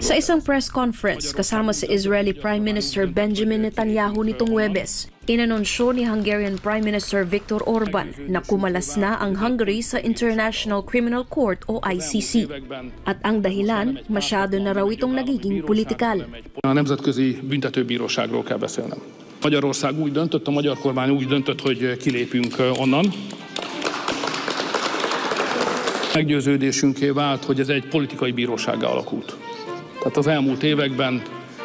Sa isang press conference kasama si Israeli Prime Minister Benjamin Netanyahu nitong Huwebes, inanunsyo ni Hungarian Prime Minister Viktor Orban na kumalas na ang Hungary sa International Criminal Court o ICC. At ang dahilan, masyado na raw itong nagiging politikal. A Nemzetközi Büntetőbíróságról kell beszélnem. Magyarország úgy döntött, a magyar kormány úgy döntött, hogy kilépünk onnan. Meggyőződésünké vált, hogy ez egy politikai bírósággá alakult. Tehát az elmúlt években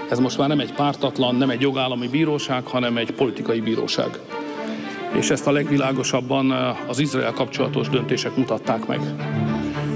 ez most már nem egy pártatlan, nem egy jogállami bíróság, hanem egy politikai bíróság. És ezt a legvilágosabban az Izrael kapcsolatos döntések mutatták meg.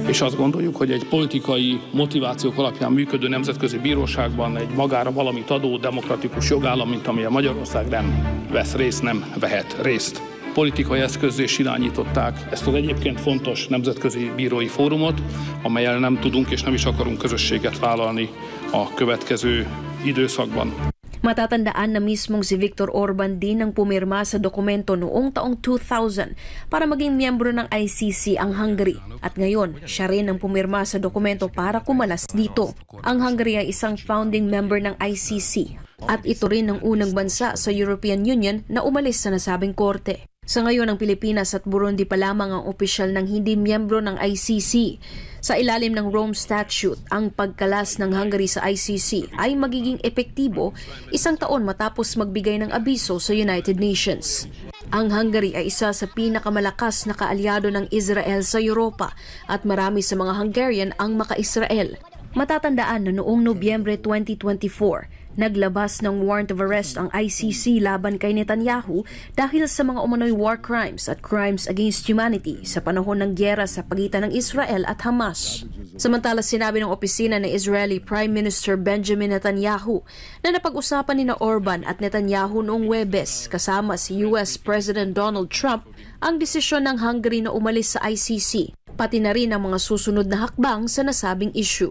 És azt gondoljuk, hogy egy politikai motivációk alapján működő nemzetközi bíróságban egy magára valamit adó demokratikus jogállam, mint amilyen Magyarország nem vesz részt, nem vehet részt. Politikai eszközzé is irányították ezt az egyébként fontos nemzetközi bírói fórumot, amellyel nem tudunk és nem is akarunk közösséget vállalni a következő időszakban. Matatandaan na mismong si Viktor Orban din ang pumirma sa dokumento noong taong 2000 para maging miyembro ng ICC ang Hungary. At ngayon, siya rin ang pumirma sa dokumento para kumalas dito. Ang Hungary ay isang founding member ng ICC at ito rin ang unang bansa sa European Union na umalis sa nasabing korte. Sa ngayon, ang Pilipinas at Burundi pa lamang ang opisyal ng hindi miyembro ng ICC. Sa ilalim ng Rome Statute, ang pagkalas ng Hungary sa ICC ay magiging epektibo 1 taon matapos magbigay ng abiso sa United Nations. Ang Hungary ay isa sa pinakamalakas na kaalyado ng Israel sa Europa at marami sa mga Hungarian ang maka-Israel. Matatandaan na noong Nobyembre 2024, naglabas ng warrant of arrest ang ICC laban kay Netanyahu dahil sa mga umano'y war crimes at crimes against humanity sa panahon ng gyera sa pagitan ng Israel at Hamas. Samantala, sinabi ng opisina ng Israeli Prime Minister Benjamin Netanyahu na napag-usapan ni Orban at Netanyahu noong Huwebes kasama si US President Donald Trump ang desisyon ng Hungary na umalis sa ICC, pati na rin ang mga susunod na hakbang sa nasabing issue.